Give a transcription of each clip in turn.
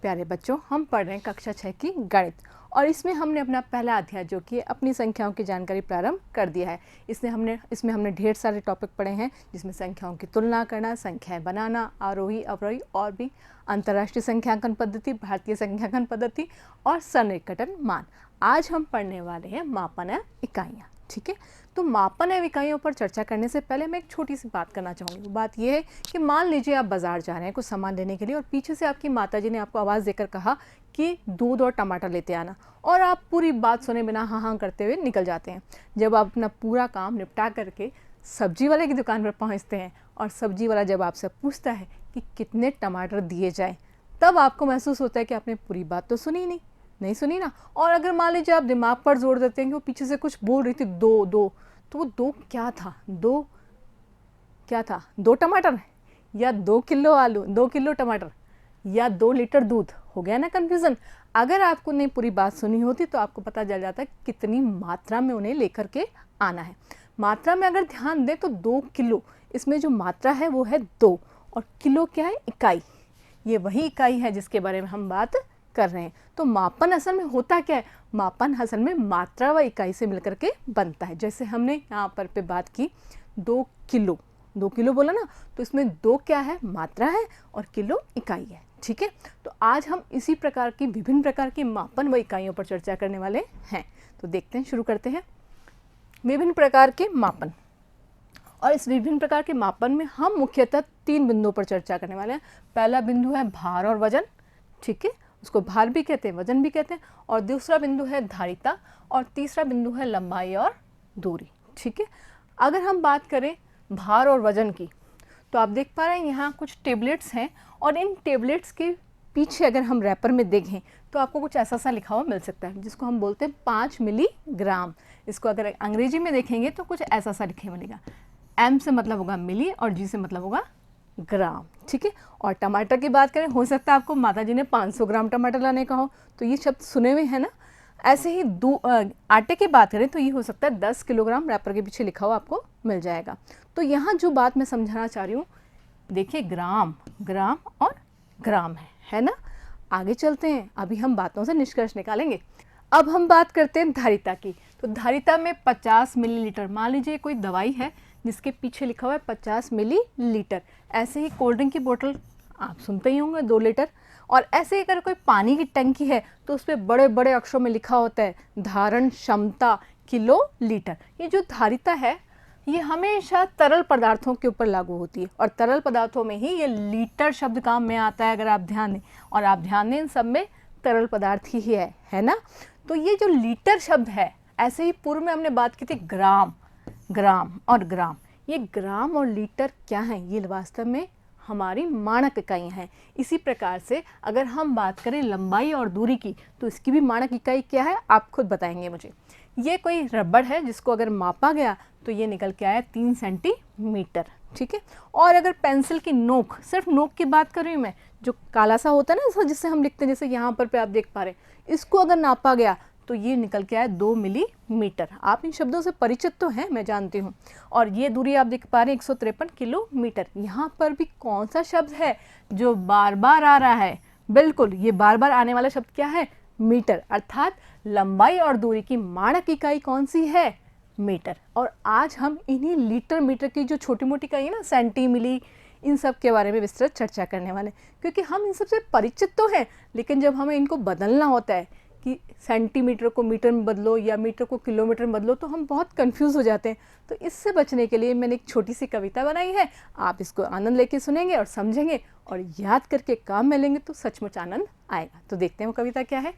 प्यारे बच्चों, हम पढ़ रहे हैं कक्षा 6 की गणित और इसमें हमने अपना पहला अध्याय जो कि अपनी संख्याओं की जानकारी प्रारंभ कर दिया है। इसमें हमने ढेर सारे टॉपिक पढ़े हैं, जिसमें संख्याओं की तुलना करना, संख्याएं बनाना, आरोही अवरोही और भी अंतर्राष्ट्रीय संख्यांकन पद्धति, भारतीय संख्यांकन पद्धति और सन्निकटन मान। आज हम पढ़ने वाले हैं मापन एवं इकाइयाँ। ठीक है, तो मापन एवं इकाइयों पर चर्चा करने से पहले मैं एक छोटी सी बात करना चाहूँगी। वो बात यह है कि मान लीजिए आप बाजार जा रहे हैं कुछ सामान लेने के लिए और पीछे से आपकी माताजी ने आपको आवाज़ देकर कहा कि दूध और टमाटर लेते आना, और आप पूरी बात सुने बिना हाँ हाँ करते हुए निकल जाते हैं। जब आप अपना पूरा काम निपटा करके सब्जी वाले की दुकान पर पहुँचते हैं और सब्जी वाला जब आपसे पूछता है कि कितने टमाटर दिए जाए, तब आपको महसूस होता है कि आपने पूरी बात तो नहीं सुनी ना। और अगर मान लीजिए आप दिमाग पर जोर देते हैं कि वो पीछे से कुछ बोल रही थी दो, तो वो दो क्या था? 2 टमाटर या 2 किलो आलू, 2 किलो टमाटर या 2 लीटर दूध? हो गया ना कन्फ्यूज़न। अगर आपको नहीं पूरी बात सुनी होती तो आपको पता चल जाता है कितनी मात्रा में उन्हें लेकर के आना है। मात्रा में अगर ध्यान दें तो 2 किलो, इसमें जो मात्रा है वो है 2 और किलो क्या है? इकाई। ये वही इकाई है जिसके बारे में हम बात कर रहे हैं। तो मापन असल में होता क्या है? मापन असल में मात्रा व इकाई से मिलकर के बनता है। जैसे हमने यहाँ पर बात की 2 किलो बोला ना, तो इसमें 2 क्या है? मात्रा है और किलो इकाई है। ठीक है, तो आज हम इसी प्रकार की विभिन्न प्रकार की मापन व इकाइयों पर चर्चा करने वाले हैं। तो देखते हैं, शुरू करते हैं। विभिन्न प्रकार के मापन, और इस विभिन्न प्रकार के मापन में हम मुख्यतः 3 बिंदुओं पर चर्चा करने वाले हैं। पहला बिंदु है भार और वजन, ठीक है, उसको भार भी कहते हैं, वजन भी कहते हैं। और दूसरा बिंदु है धारिता और तीसरा बिंदु है लंबाई और दूरी। ठीक है, अगर हम बात करें भार और वजन की, तो आप देख पा रहे हैं यहाँ कुछ टेबलेट्स हैं और इन टेबलेट्स के पीछे अगर हम रैपर में देखें तो आपको कुछ ऐसा सा लिखा हुआ मिल सकता है जिसको हम बोलते हैं 5 मिलीग्राम। इसको अगर अंग्रेजी में देखेंगे तो कुछ ऐसा सा लिखे मिलेगा। एम से मतलब होगा मिली और जी से मतलब होगा ग्राम। ठीक है, और टमाटर की बात करें, हो सकता है आपको माताजी ने 500 ग्राम टमाटर लाने का हो, तो ये शब्द सुने हुए हैं ना। ऐसे ही आटे की बात करें तो ये हो सकता है 10 किलोग्राम, रैपर के पीछे लिखा हुआ आपको मिल जाएगा। तो यहाँ जो बात मैं समझाना चाह रही हूँ, देखिए ग्राम और ग्राम है ना। आगे चलते हैं, अभी हम बातों से निष्कर्ष निकालेंगे। अब हम बात करते हैं धारिता की। तो धारिता में 50 मिलीलीटर, मान लीजिए कोई दवाई है जिसके पीछे लिखा हुआ है 50 मिलीलीटर। ऐसे ही कोल्ड ड्रिंक की बोतल आप सुनते ही होंगे 2 लीटर। और ऐसे ही अगर कोई पानी की टंकी है तो उस पर बड़े बड़े अक्षरों में लिखा होता है धारण क्षमता किलो लीटर। ये जो धारिता है ये हमेशा तरल पदार्थों के ऊपर लागू होती है और तरल पदार्थों में ही ये लीटर शब्द काम में आता है। अगर आप ध्यान दें, और आप ध्यान दें, इन सब में तरल पदार्थ ही है ना। तो ये जो लीटर शब्द है, ऐसे ही पूर्व में हमने बात की थी ग्राम और ग्राम। ये ग्राम और लीटर क्या हैं? ये वास्तव में हमारी मानक इकाइयाँ हैं। इसी प्रकार से अगर हम बात करें लंबाई और दूरी की, तो इसकी भी मानक इकाई क्या है आप खुद बताएंगे मुझे। ये कोई रबड़ है जिसको अगर मापा गया तो ये निकल के आया 3 सेंटीमीटर। ठीक है, और अगर पेंसिल की नोक, सिर्फ नोक की बात कर रही हूँ मैं, जो काला सा होता है ना जिससे हम लिखते हैं, जैसे यहाँ पर आप देख पा रहे हैं, इसको अगर नापा गया तो ये निकल के आया 2 मिलीमीटर। आप इन शब्दों से परिचित तो हैं, मैं जानती हूँ। और ये दूरी आप देख पा रहे हैं 153 किलोमीटर। यहाँ पर भी कौन सा शब्द है जो बार बार आ रहा है? बिल्कुल, ये बार बार आने वाला शब्द क्या है? मीटर। अर्थात लंबाई और दूरी की मानक इकाई कौन सी है? मीटर। और आज हम इन्हीं लीटर मीटर की जो छोटी मोटी इकाई है ना, सेंटी, मिली, इन सब के बारे में विस्तृत चर्चा करने वाले, क्योंकि हम इन सबसे परिचित तो हैं, लेकिन जब हमें इनको बदलना होता है कि सेंटीमीटर को मीटर में बदलो या मीटर को किलोमीटर में बदलो, तो हम बहुत कंफ्यूज हो जाते हैं। तो इससे बचने के लिए मैंने एक छोटी सी कविता बनाई है। आप इसको आनंद लेके सुनेंगे और समझेंगे और याद करके काम में लेंगे तो सचमुच आनंद आएगा। तो देखते हैं वो कविता क्या है।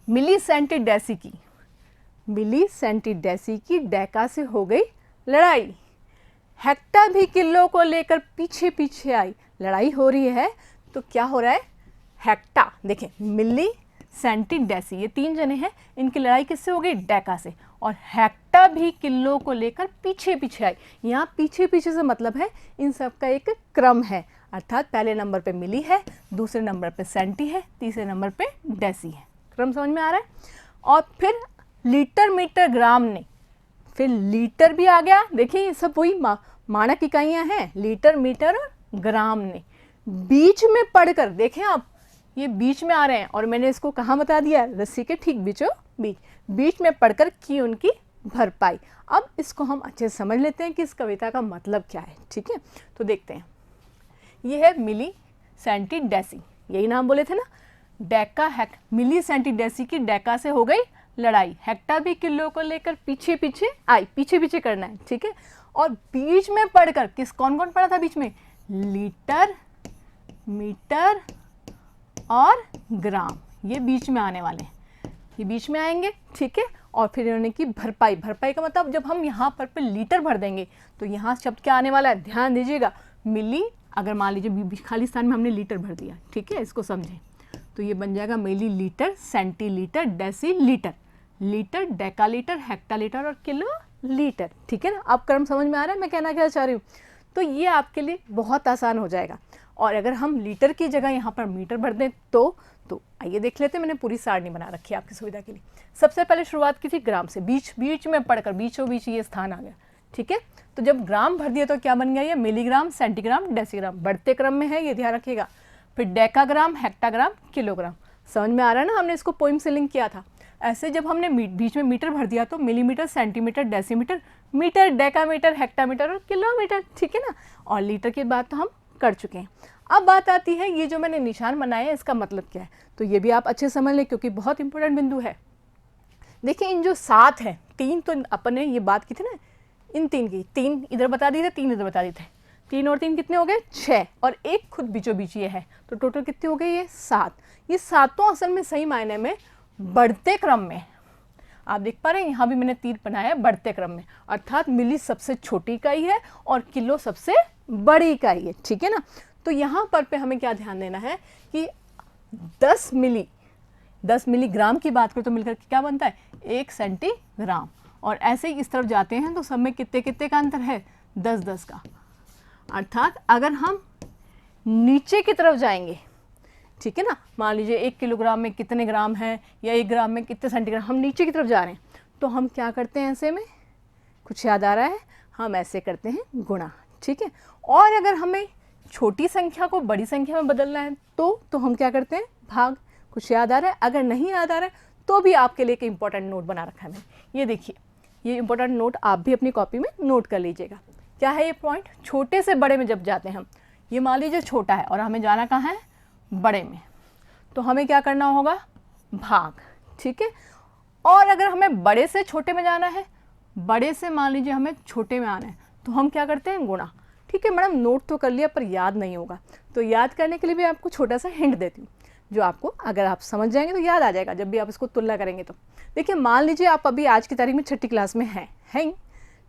मिली सेंटीडेसी की डेका से हो गई लड़ाई, हेक्टा भी किलो को लेकर पीछे पीछे आई। लड़ाई हो रही है तो क्या हो रहा है? हेक्टा, देखें, मिली, सेंटीडेसी, ये 3 जने हैं, इनकी लड़ाई किससे हो गई? डेका से। और हेक्टा भी किलो को लेकर पीछे पीछे आई। यहाँ पीछे पीछे से मतलब है इन सब का एक क्रम है। अर्थात पहले नंबर पे मिली है, दूसरे नंबर पे सेंटी है, तीसरे नंबर पे डेसी है। क्रम समझ में आ रहा है? और फिर लीटर, मीटर, ग्राम ने, फिर लीटर भी आ गया। देखिए ये सब वही मानक इकाइयाँ हैं, लीटर, मीटर और ग्राम ने। बीच में पढ़कर, देखें आप ये बीच में आ रहे हैं और मैंने इसको कहाँ बता दिया, रस्सी के ठीक बीचों बीच, बीच में पढ़कर की उनकी भरपाई। अब इसको हम अच्छे से समझ लेते हैं कि इस कविता का मतलब क्या है। ठीक है, तो देखते हैं। ये है मिली सेंटीडेसी, यही नाम बोले थे ना, डेका हेक्ट, मिली सेंटीडेसी की डेका से हो गई लड़ाई, हेक्टा भी किलो को लेकर पीछे पीछे आई, पीछे पीछे करना है। ठीक है, और बीच में पढ़कर किस कौन कौन पढ़ा था बीच में, लीटर, मीटर और ग्राम, ये बीच में आने वाले हैं, ये बीच में आएंगे। ठीक है, और फिर इन्होंने की भरपाई, भरपाई का मतलब जब हम यहाँ पर लीटर भर देंगे तो यहाँ शब्द क्या आने वाला है, ध्यान दीजिएगा, मिली, अगर मान लीजिए खाली स्थान में हमने लीटर भर दिया, ठीक है, इसको समझें, तो ये बन जाएगा millilitre, centilitre, decilitre, litre, decalitre, hectolitre और किलो लीटर। ठीक है ना, अब क्रम समझ में आ रहा है मैं कहना क्या चाह रही हूँ। तो ये आपके लिए बहुत आसान हो जाएगा। और अगर हम लीटर की जगह यहाँ पर मीटर भर दें तो आइए देख लेते हैं, मैंने पूरी सारणी बना रखी है आपकी सुविधा के लिए। सबसे पहले शुरुआत की थी ग्राम से, बीच बीच में पढ़कर बीचों बीच ये स्थान आ गया। ठीक है, तो जब ग्राम भर दिया तो क्या बन गया, ये मिलीग्राम, सेंटीग्राम, डेसीग्राम, बढ़ते क्रम में है, ये ध्यान रखिएगा। फिर डेकाग्राम, हेक्टाग्राम, किलोग्राम, समझ में आ रहा है ना, हमने इसको पोइम से लिंक किया था। ऐसे जब हमने बीच में मीटर भर दिया तो millimetre, centimetre, decimetre, metre, decametre, hectometre और किलोमीटर। ठीक है ना, और लीटर की बात तो हम कर चुके हैं। अब बात आती है ये जो मैंने निशान बनाया है इसका मतलब क्या है, तो ये भी आप अच्छे समझ लें क्योंकि बहुत इंपॉर्टेंट बिंदु है। देखिए इन जो 7 है, 3 तो अपने ये बात की थी ना, इन 3 की, 3 इधर बता दिए थे, 3 इधर बता दिए थे, 3 और 3 कितने हो गए, 6, और एक खुद बीचों बीच ये है, तो टोटल कितने हो गए, ये 7। ये सातों असल में सही मायने में बढ़ते क्रम में, आप देख पा रहे हैं यहाँ भी मैंने तीर बनाया बढ़ते क्रम में, अर्थात मिली सबसे छोटी इकाई है और किलो सबसे बड़ी इकाई है। ठीक है ना, तो यहाँ पर पे हमें क्या ध्यान देना है कि 10 मिलीग्राम की बात करें तो मिलकर क्या बनता है, 1 सेंटीग्राम, और ऐसे ही इस तरफ जाते हैं तो सब में कितने कितने का अंतर है, 10-10 का। अर्थात अगर हम नीचे की तरफ जाएंगे, ठीक है ना, मान लीजिए 1 किलोग्राम में कितने ग्राम है या 1 ग्राम में कितने सेंटीग्राम, हम नीचे की तरफ जा रहे हैं तो हम क्या करते हैं, ऐसे में कुछ याद आ रहा है, हम ऐसे करते हैं गुणा। ठीक है, और अगर हमें छोटी संख्या को बड़ी संख्या में बदलना है तो हम क्या करते हैं, भाग। कुछ याद आ रहा है, अगर नहीं याद आ रहा है तो भी आपके लिए एक इंपॉर्टेंट नोट बना रखा है मैंने, ये देखिए, ये इंपॉर्टेंट नोट आप भी अपनी कॉपी में नोट कर लीजिएगा। क्या है ये पॉइंट, छोटे से बड़े में जब जाते हैं हम, ये मान लीजिए छोटा है और हमें जाना कहाँ है, बड़े में, तो हमें क्या करना होगा, भाग। ठीक है, और अगर हमें बड़े से छोटे में जाना है, बड़े से मान लीजिए हमें छोटे में आना है तो हम क्या करते हैं, गुणा। ठीक है मैडम, नोट तो कर लिया पर याद नहीं होगा, तो याद करने के लिए भी आपको छोटा सा हिंट देती हूँ जो आपको अगर आप समझ जाएंगे तो याद आ जाएगा जब भी आप इसको तुलना करेंगे। तो देखिए मान लीजिए आप अभी आज की तारीख में 6ठी क्लास में हैं,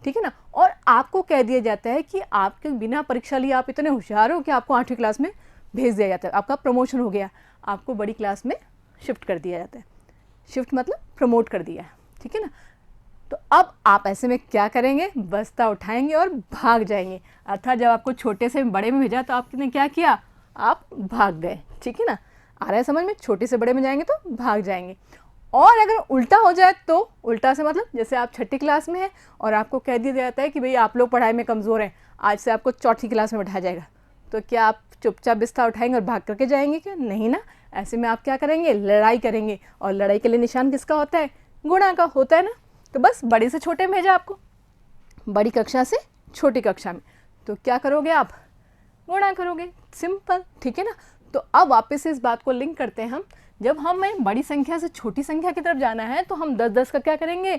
ठीक है ना, और आपको कह दिया जाता है कि आपके बिना परीक्षा लिए आप इतने होशियार हो कि आपको 8वीं क्लास में भेज दिया जाता है, आपका प्रमोशन हो गया, आपको बड़ी क्लास में शिफ्ट कर दिया जाता है, शिफ्ट मतलब प्रमोट कर दिया है। ठीक है ना, तो अब आप ऐसे में क्या करेंगे, बस्ता उठाएंगे और भाग जाएंगे, अर्थात जब आपको छोटे से बड़े में भेजा तो आपने क्या किया, आप भाग गए। ठीक है ना, आ रहा है समझ में, छोटे से बड़े में जाएंगे तो भाग जाएंगे। और अगर उल्टा हो जाए तो, उल्टा से मतलब जैसे आप 6ठी क्लास में हैं और आपको कह दिया जाता है कि भाई आप लोग पढ़ाई में कमज़ोर हैं, आज से आपको 4ठी क्लास में बैठाया जाएगा, तो क्या आप चुपचाप बिस्तर उठाएंगे और भाग करके जाएंगे क्या, नहीं ना। ऐसे में आप क्या करेंगे, लड़ाई करेंगे, और लड़ाई के लिए निशान किसका होता है, गुणा का होता है ना। तो बस बड़े से छोटे में भेजा आपको, बड़ी कक्षा से छोटी कक्षा में, तो क्या करोगे आप, गुणा करोगे, सिंपल। ठीक है ना, तो अब वापस से इस बात को लिंक करते हैं हम, जब हमें बड़ी संख्या से छोटी संख्या की तरफ जाना है तो हम 10-10 का क्या करेंगे,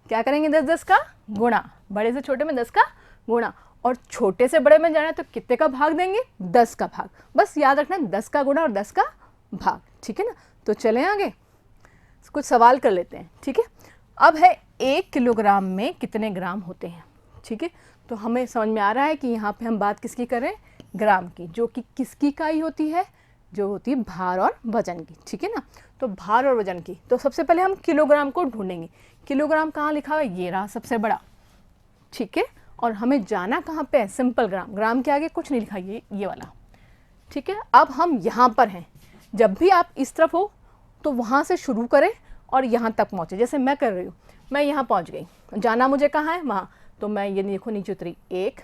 10-10 का गुणा, बड़े से छोटे में 10 का गुणा, और छोटे से बड़े में जाना है तो कितने का भाग देंगे, 10 का भाग। बस याद रखना 10 का गुणा और 10 का भाग। ठीक है ना, तो चलें आगे, कुछ सवाल कर लेते हैं। ठीक है, अब है 1 किलोग्राम में कितने ग्राम होते हैं। ठीक है, तो हमें समझ में आ रहा है कि यहाँ पे हम बात किसकी करें, ग्राम की, जो कि किसकी इकाई होती है, जो होती है भार और वजन की। ठीक है ना, तो भार और वजन की, तो सबसे पहले हम किलोग्राम को ढूंढेंगे। किलोग्राम कहाँ लिखा हुआ है, ये रहा सबसे बड़ा। ठीक है, और हमें जाना कहाँ पे है, सिंपल ग्राम, ग्राम के आगे कुछ नहीं लिखा, ये वाला। ठीक है, अब हम यहाँ पर हैं, जब भी आप इस तरफ हो तो वहाँ से शुरू करें और यहाँ तक पहुँचे, जैसे मैं कर रही हूँ, मैं यहाँ पहुँच गई, जाना मुझे कहाँ है, वहाँ, तो मैं ये देखो नीचे उतरी, 1,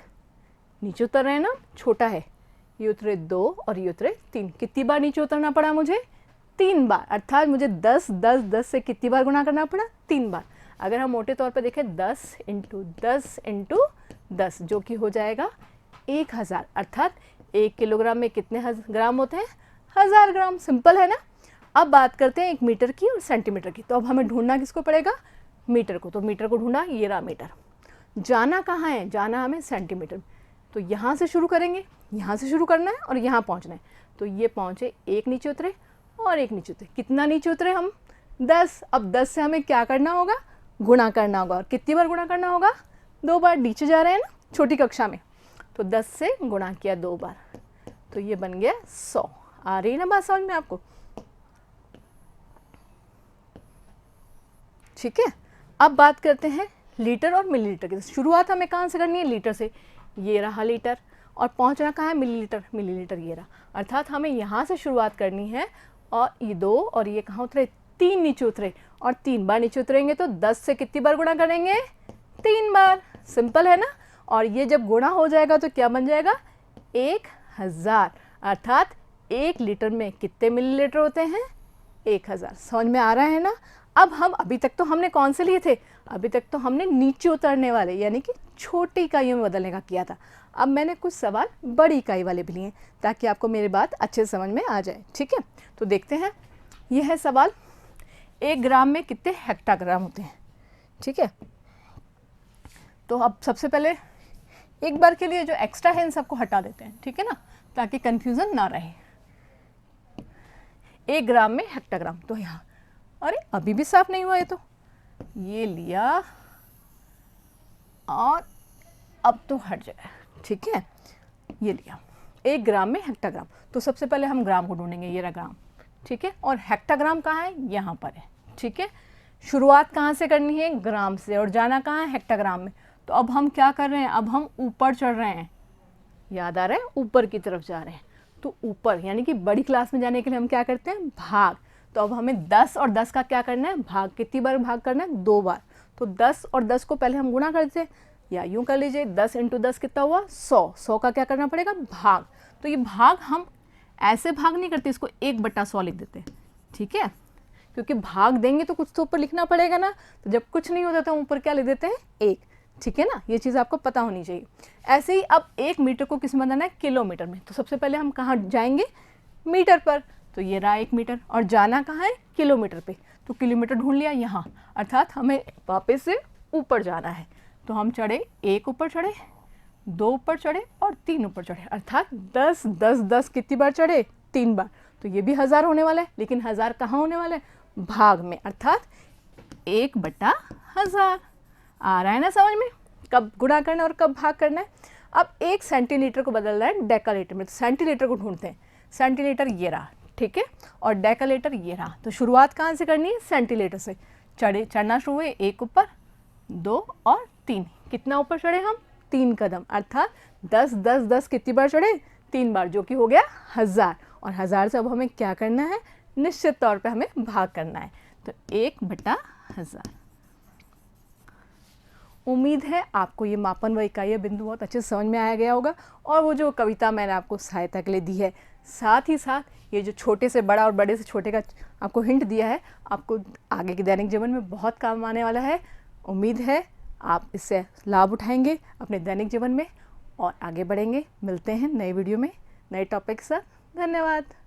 नीचे उतर रहे हैं ना, छोटा है, ये उतरे 2 और ये उतरे 3। कितनी बार नीचे उतरना पड़ा मुझे? 3 बार, अर्थात मुझे 10 10 10 से कितनी बार गुणा करना पड़ा? 3 बार। अगर हम मोटे तौर पे देखें 10 इंटू 10 इंटू 10 जो कि हो जाएगा 1000, अर्थात 1 किलोग्राम में कितने ग्राम होते हैं? 1000 ग्राम। सिंपल है ना। अब बात करते हैं 1 मीटर की और सेंटीमीटर की। तो अब हमें ढूंढना किसको पड़ेगा? मीटर को। तो मीटर को ढूंढा, ये रहा मीटर। जाना कहाँ है? जाना हमें सेंटीमीटर। तो यहाँ से शुरू करेंगे, यहाँ से शुरू करना है और यहाँ पहुँचना है। तो ये पहुँचे, एक नीचे उतरे और एक नीचे उतरे। कितना नीचे उतरे हम? 10। अब 10 से हमें क्या करना होगा? गुणा करना होगा। और कितनी बार गुणा करना होगा? 2 बार। नीचे जा रहे हैं ना छोटी कक्षा में, तो 10 से गुणा किया 2 बार, तो ये बन गया 100। आ रही है ना बात समझ में आपको? ठीक है। अब बात करते हैं लीटर और मिलीलीटर की। शुरुआत हमें कहाँ से करनी है? लीटर से। ये रहा लीटर और पहुँचना कहाँ है? मिलीलीटर। मिलीलीटर ये रहा, अर्थात हमें यहाँ से शुरुआत करनी है। और ये 2 और ये कहाँ उतरे? 3 नीचे उतरे और 3 बार नीचे उतरेंगे तो 10 से कितनी बार गुणा करेंगे? 3 बार। सिंपल है ना। और ये जब गुणा हो जाएगा तो क्या बन जाएगा? 1000, अर्थात 1 लीटर में कितने मिलीलीटर होते हैं? 1000। समझ में आ रहा है ना। अब हम अभी तक तो हमने कौन से लिए थे? अभी तक तो हमने नीचे उतरने वाले यानी कि छोटी इकाइयों में बदलने का किया था। अब मैंने कुछ सवाल बड़ी इकाई वाले भी लिए ताकि आपको मेरी बात अच्छे से समझ में आ जाए। ठीक है, तो देखते हैं। यह है सवाल, 1 ग्राम में कितने हेक्टाग्राम होते हैं? ठीक है, तो अब सबसे पहले एक बार के लिए जो एक्स्ट्रा है इन सबको हटा देते हैं, ठीक है ना, ताकि कंफ्यूजन ना रहे। 1 ग्राम में हेक्टाग्राम, तो यहाँ, अरे अभी भी साफ नहीं हुआ, ये लिया और अब तो हट जाए। ठीक है, ये लिया 1 ग्राम में हेक्टाग्राम। तो सबसे पहले हम ग्राम को ढूंढेंगे, ये रहा ग्राम। ठीक है, और हेक्टाग्राम कहाँ है? यहाँ पर है। ठीक है, शुरुआत कहाँ से करनी है? ग्राम से, और जाना कहाँ है? हेक्टाग्राम में। तो अब हम क्या कर रहे हैं? अब हम ऊपर चढ़ रहे हैं, याद आ रहा है? ऊपर की तरफ जा रहे हैं। तो ऊपर यानी कि बड़ी क्लास में जाने के लिए हम क्या करते हैं? भाग। तो अब हमें 10 और 10 का क्या करना है? भाग। कितनी बार भाग करना है? 2 बार। तो 10 और 10 को पहले हम गुणा करते हैं, या यूँ कर लीजिए 10 इंटू 10 कितना हुआ? 100। 100 का क्या करना पड़ेगा? भाग। तो ये भाग हम ऐसे भाग नहीं करते, इसको 1/100 लिख देते हैं। ठीक है, क्योंकि भाग देंगे तो कुछ तो ऊपर लिखना पड़ेगा ना, तो जब कुछ नहीं होता तो ऊपर क्या लिख देते हैं? 1। ठीक है ना, ये चीज़ आपको पता होनी चाहिए। ऐसे ही अब 1 मीटर को किस में बदलना है? किलोमीटर में। तो सबसे पहले हम कहाँ जाएंगे? मीटर पर। तो ये रहा 1 मीटर, और जाना कहाँ है? किलोमीटर पे। तो किलोमीटर ढूंढ लिया यहाँ, अर्थात हमें वापस से ऊपर जाना है। तो हम चढ़े, 1 ऊपर चढ़े, 2 ऊपर चढ़े और 3 ऊपर चढ़े, अर्थात 10 10 10 कितनी बार चढ़े? 3 बार। तो ये भी 1000 होने वाला है, लेकिन 1000 कहाँ होने वाला है? भाग में, अर्थात 1/1000। आ रहा है ना समझ में? कब गुणा करना और कब भाग करना है। अब 1 सेंटीलीटर को बदलना है डेकालीटर में। तो सेंटीलीटर को ढूंढते हैं। सेंटीलीटर ये रहा, ठीक है, और डेकालीटर ये रहा। तो शुरुआत कहाँ से करनी है? सेंटीलीटर से। चढ़ना शुरू हुए, 1 ऊपर, 2 और 3। कितना ऊपर चढ़े हम? 3 कदम, अर्थात 10 10 10 कितनी बार चढ़े? 3 बार, जो कि हो गया 1000। और 1000 से अब हमें क्या करना है? निश्चित तौर पे हमें भाग करना है। तो 1/1000। उम्मीद है आपको ये मापन व इकाई बिंदु बहुत अच्छे से समझ में आया गया होगा, और वो जो कविता मैंने आपको सहायता के लिए दी है, साथ ही साथ ये जो छोटे से बड़ा और बड़े से छोटे का आपको हिंट दिया है, आपको आगे के दैनिक जीवन में बहुत काम आने वाला है। उम्मीद है आप इससे लाभ उठाएंगे अपने दैनिक जीवन में और आगे बढ़ेंगे। मिलते हैं नए वीडियो में नए टॉपिक के साथ। धन्यवाद।